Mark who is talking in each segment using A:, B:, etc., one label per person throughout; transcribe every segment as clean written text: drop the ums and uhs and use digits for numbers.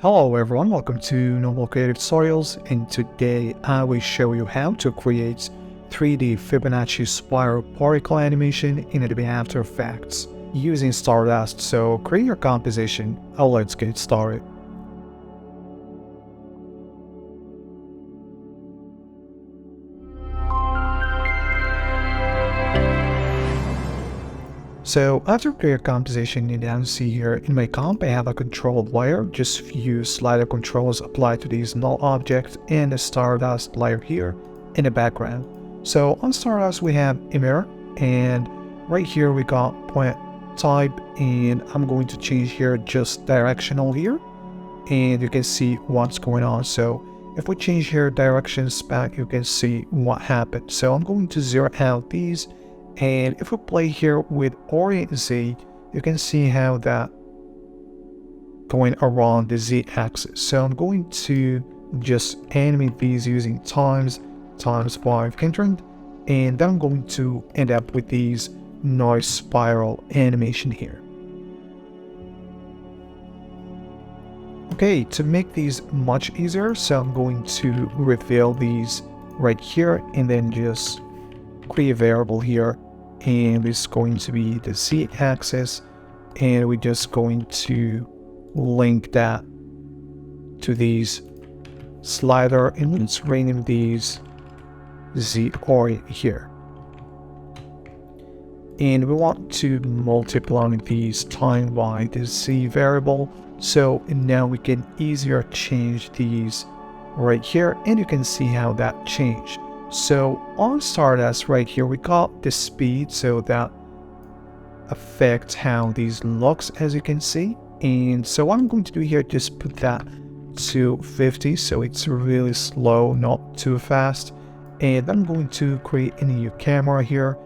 A: Hello everyone, welcome to Normal Creative Tutorials, and today I will show you how to create 3D Fibonacci spiral particle animation in Adobe After Effects using Stardust. So create your composition and let's get started. So after create your composition, you now see here in my comp I have a control layer, just few slider controls applied to these null object and a Stardust layer here in the background. So on Stardust we have emitter, and right here we got point type, and I'm going to change here just directional here, and you can see what's going on. So if we change here direction spec, you can see what happened. So I'm going to zero out these, and if we play here with Orient Z, you can see how that going around the Z axis. So I'm going to just animate these using times 500, and then I'm going to end up with these noise spiral animation here. Okay, to make these much easier, so I'm going to reveal these right here and then just create a variable here, and it's going to be the Z axis, and we're just going to link that to these slider, and let's rename these Z orient here. And we want to multiply these time by the Z variable, so now we can easier change these right here, and you can see how that changed. So on Stardust right here we got the speed, so that affects how these looks, as you can see. And so what I'm going to do here, just put that to 50, so it's really slow, not too fast. And I'm going to create a new camera here,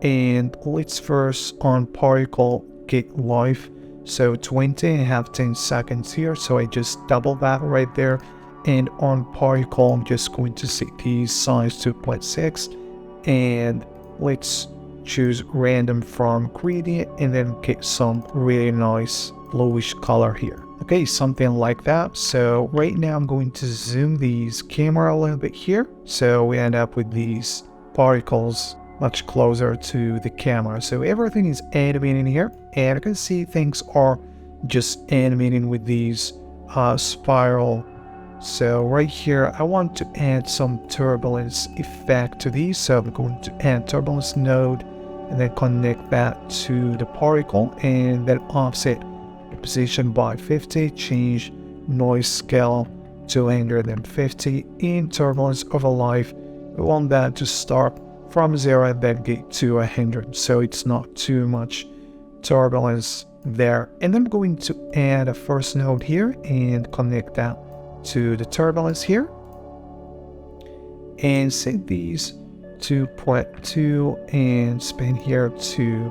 A: and let's first on particle get life, so 20, and have 10 seconds here, so I just double that right there. And on particle I'm just going to set these size 2.6, and let's choose random from gradient, and then get some really nice bluish color here. Okay, something like that. So right now I'm going to zoom these camera a little bit here, so we end up with these particles much closer to the camera. So everything is animating here, and you can see things are just animating with these spiral. So right here I want to add some turbulence effect to these, so I'm going to add turbulence node and then connect that to the particle, and then offset the position by 50, change noise scale to 150. In turbulence over life we want that to start from 0 and then get to 100, so it's not too much turbulence there. And then I'm going to add a first node here and connect that to the turbulence here, and set these to 0.2 and spin here to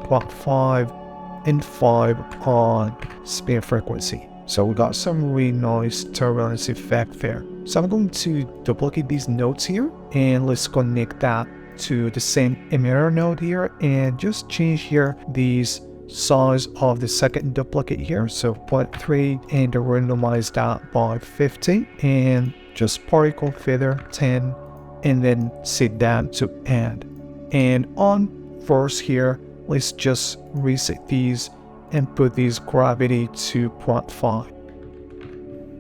A: 0.5 and 5 on spin frequency. So we got some really nice turbulence effect there. So I'm going to duplicate these nodes here, and let's connect that to the same emitter node here, and just change here these size of the second duplicate here, so 0.3, and randomize that by 50, and just particle feather 10, and then set that to add. And on first here, let's just reset these and put these gravity to 0.5,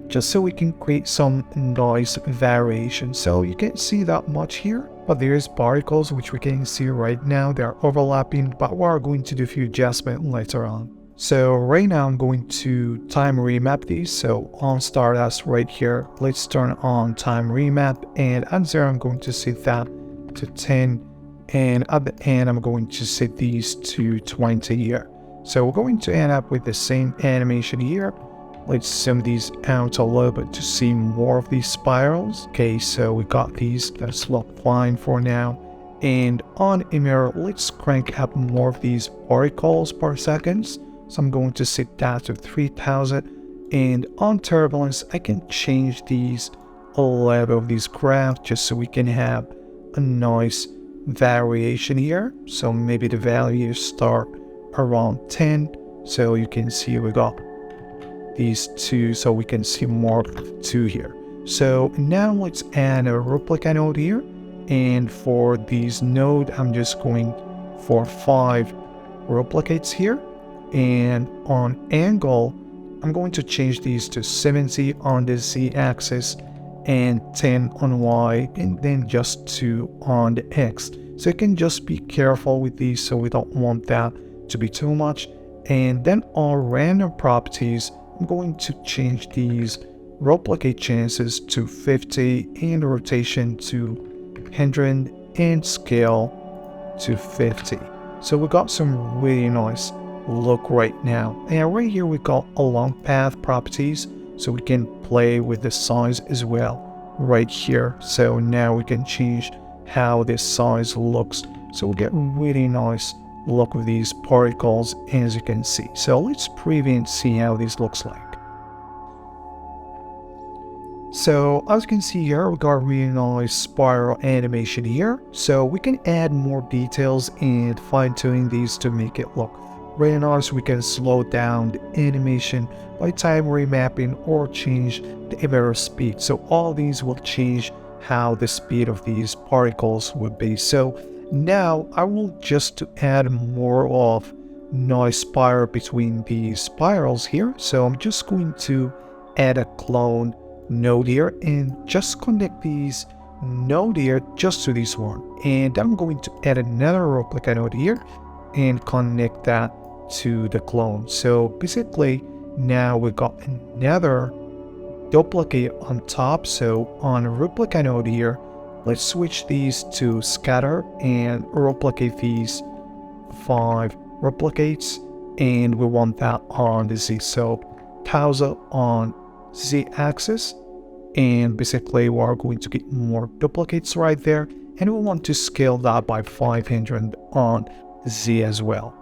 A: just so we can create some noise variation. So you can't see that much here, but there's particles which we can see right now, they're overlapping, but we're going to do a few adjustments later on. So right now I'm going to time remap these. So on Stardust right here, let's turn on time remap, and at 0 I'm going to set that to 10, and at the end I'm going to set these to 20 here. So we're going to end up with the same animation here. Let's zoom these out a little bit to see more of these spirals. Okay, so we got these, that's look fine for now. And on emitter, let's crank up more of these particles per second. So I'm going to set that to 3000. And on turbulence, I can change these a level of these graphs just so we can have a nice variation here. So maybe the values start around 10. So you can see we got these two so we can see mark 2 here. So now let's add a replica node here, and for these node I'm just going for 5 replicates here, and on angle I'm going to change these to 70 on the Z axis and 10 on Y, and then just 2 on the X. So you can just be careful with these, so we don't want that to be too much. And then on random properties, I'm going to change these replicate chances to 50 and rotation to 100 and scale to 50. So we got some really nice look right now. And right here we got along path properties, so we can play with the size as well right here. So now we can change how this size looks, so we get really nice look with these particles, as you can see. So let's preview and see how this looks like. So as you can see here, we got really nice spiral animation here. So we can add more details and fine-tune these to make it look really nice. We can slow down the animation by time remapping or change the emitter speed. So all these will change how the speed of these particles would be. So now I will just to add more of noise spiral between these spirals here. So I'm just going to add a clone node here and just connect these node here just to this one. And I'm going to add another replica node here and connect that to the clone. So basically now we got another duplicate on top. So on replica node here, let's switch these to scatter and replicate these 5 replicates, and we want that on the Z. So 1000 on Z axis, and basically we are going to get more duplicates right there, and we want to scale that by 500 on Z as well.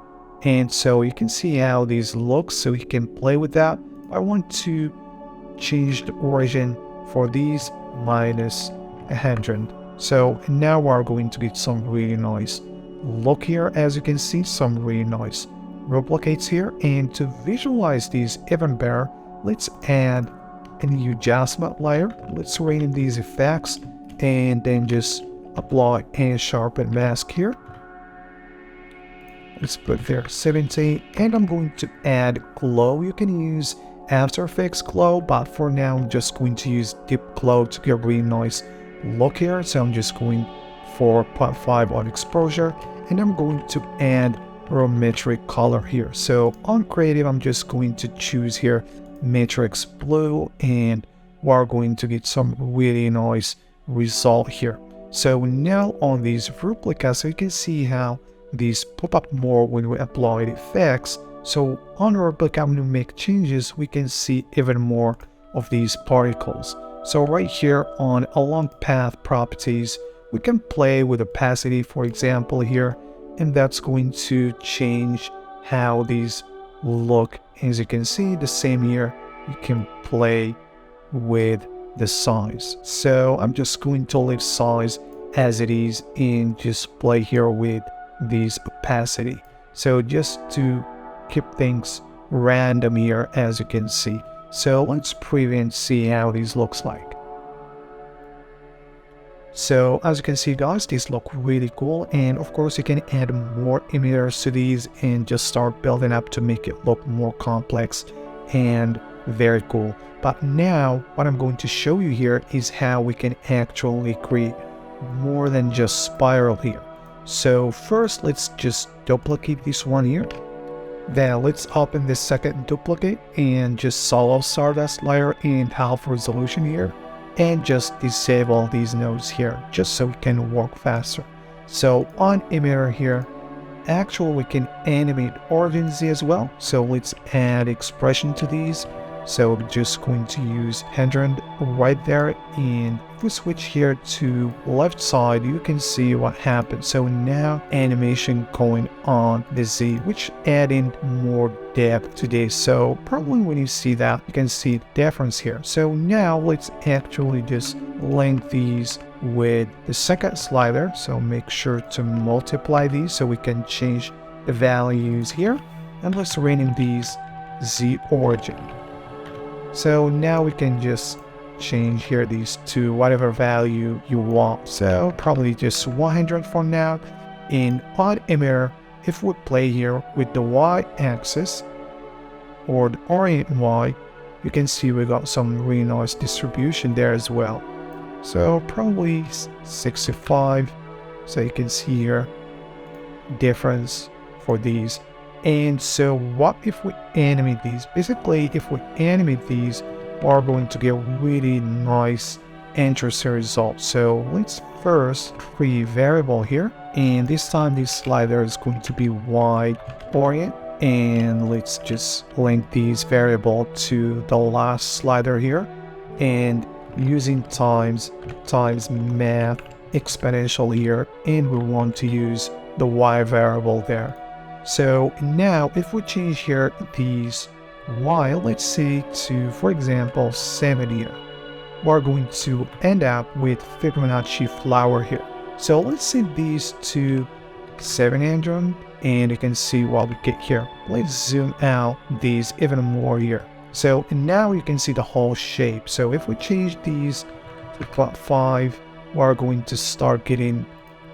A: And so you can see how these look, so you can play with that. I want to change the origin for these minus 100. So now we're going to get some really nice look here. As you can see, some really nice replicates here. And to visualize these even better, let's add a new adjustment layer. Let's rename these effects and then just apply a sharpen mask here. Let's put there 70, and I'm going to add glow. You can use After Effects glow, but for now I'm just going to use deep glow to get really nice look here. So I'm just going for 0.5 on exposure, and I'm going to add geometric color here. So on creative, I'm just going to choose here matrix blue, and we're going to get some really nice result here. So now on these replicas, so you can see how these pop up more when we apply the effects. So on replica, when we make changes, we can see even more of these particles. So right here on along path properties, we can play with opacity, for example here, and that's going to change how these look. As you can see, the same here, you can play with the size. So I'm just going to leave size as it is and just play here with these opacity. So just to keep things random here, as you can see. So let's preview and see how these looks like. So as you can see guys, these look really cool, and of course you can add more emitters to these and just start building up to make it look more complex and very cool. But now what I'm going to show you here is how we can actually create more than just spiral here. So first let's just duplicate this one here. Then let's open this second duplicate and just solo Stardust layer in half resolution here, and just disable these nodes here just so we can work faster. So on emitter here, actually we can animate origins as well. So let's add expression to these. So we're just going to use 100 right there, and if we switch here to left side, you can see what happens. So now animation going on the Z, which adding more depth to this. So probably when you see that, you can see the difference here. So now let's actually just link these with the second slider. So make sure to multiply these so we can change the values here, and let's rename these Z origin. So now we can just change here these to whatever value you want. So probably just 100 for now. In on emitter, if we play here with the y-axis or the orient y, you can see we got some really nice distribution there as well. So probably 65. So you can see here difference for these. And so what if we animate these? Basically, if we animate these, we're going to get really nice interesting results. So let's first create a variable here, and this time this slider is going to be y orient, and let's just link these variable to the last slider here, and using times math exponential here, and we want to use the y variable there. So now if we change here these y, let's say to, for example, 7 here, we're going to end up with Fibonacci flower here. So let's set these to 700, and you can see what we get here. Let's zoom out these even more here. So now you can see the whole shape. So if we change these to plot 5, we're going to start getting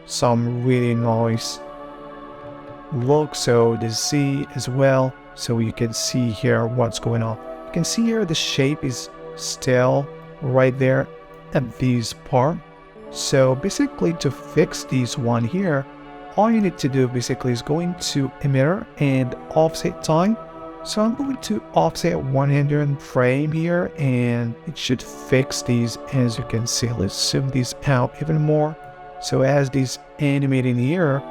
A: some really nice look. So the Z as well, so you can see here what's going on. You can see here the shape is still right there at this part. So basically, to fix this one here, all you need to do basically is going to emitter and offset time. So I'm going to offset 100 frame here, and it should fix these. As you can see, let's zoom this out even more. So as this animating here,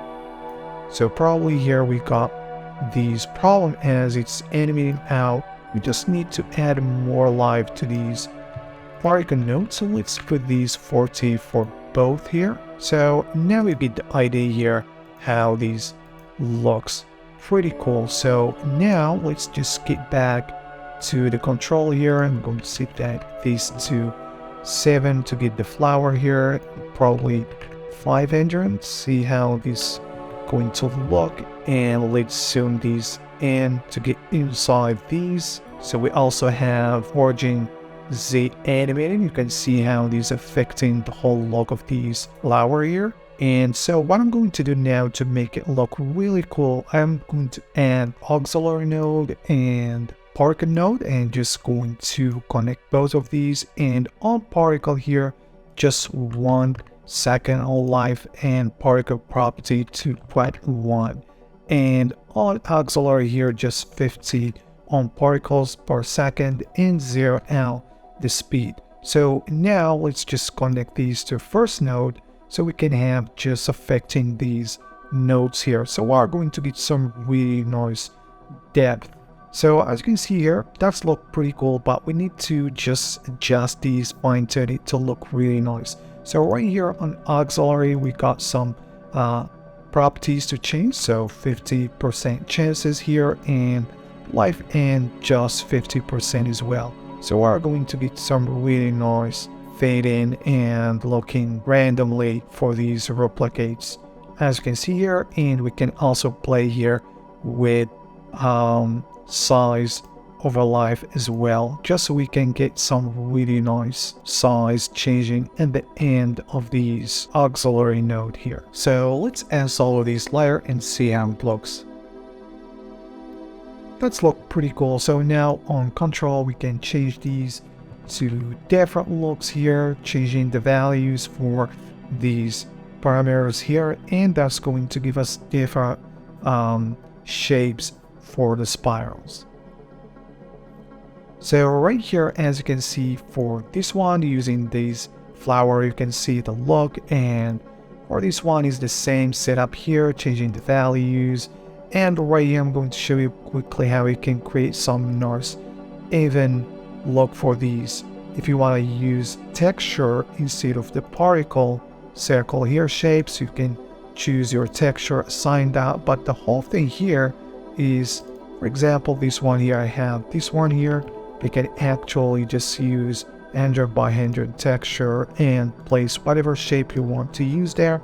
A: so probably here we got these problem as it's animating out. We just need to add more life to these particle nodes. So let's put these 40 for both here. So now we get the idea here how these looks pretty cool. So now let's just get back to the control here. I'm going to set that these to 7 to get the flower here, probably 500. See how this going to look, and let's zoom these in to get inside these. So we also have origin Z animating. You can see how these affecting the whole look of these flower here. And so what I'm going to do now to make it look really cool, I'm going to add auxiliary node and particle node, and just going to connect both of these. And on particle here, just 1 second on life and particle property to put 1, and on auxiliary here just 50 on particles per second, and 0 out the speed. So now let's just connect these to first node so we can have just affecting these nodes here. So we're going to get some really nice depth. So as you can see here, that's look pretty cool, but we need to just adjust these, fine tune it to look really nice. So right here on auxiliary, we got some properties to change. So 50% chances here, and life and just 50% as well. So we're going to get some really nice fade in and looking randomly for these replicates, as you can see here. And we can also play here with size over life as well, just so we can get some really nice size changing at the end of these auxiliary node here. So let's install these layer and see how it looks. That's look pretty cool. So now on control, we can change these to different looks here, changing the values for these parameters here, and that's going to give us different shapes for the spirals. So right here, as you can see for this one, using this flower, you can see the look, and for this one is the same setup here, changing the values. And right here, I'm going to show you quickly how you can create some nice even look for these. If you want to use texture instead of the particle circle here shapes, you can choose your texture, assign that. But the whole thing here is, for example, this one here, I have this one here. You can actually just use 100 by 100 texture and place whatever shape you want to use there.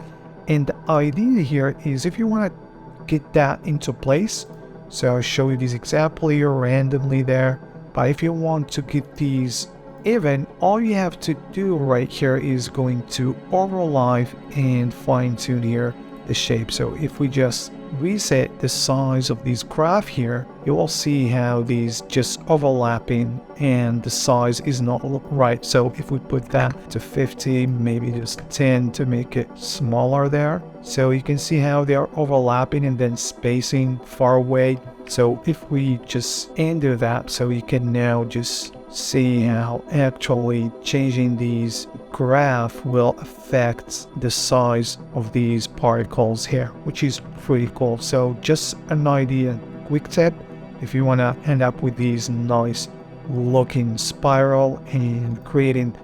A: And the idea here is if you want to get that into place, so I'll show you this example here randomly there, But if you want to get these even, all you have to do right here is going to overlay and fine tune here the shape. So if we just reset the size of this graph here, you will see how these just overlapping and the size is not right. So if we put that to 50, maybe just 10 to make it smaller there. So you can see how they are overlapping and then spacing far away. So if we just undo that, so you can now just see how actually changing these graph will affect the size of these particles here, which is pretty cool. So just an idea, quick tip, if you want to end up with these nice looking spiral and creating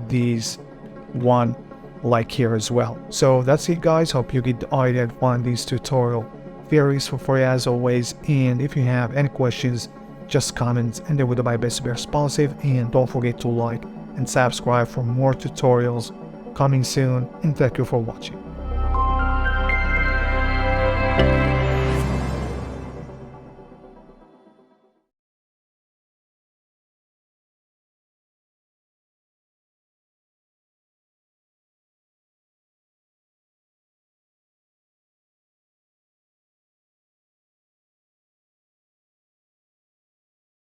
A: these one like here as well. So that's it guys, hope you get the idea and find this tutorial very useful for you as always, and if you have any questions, just comment and I will do my best to be responsive. And don't forget to like and subscribe for more tutorials coming soon, and thank you for watching.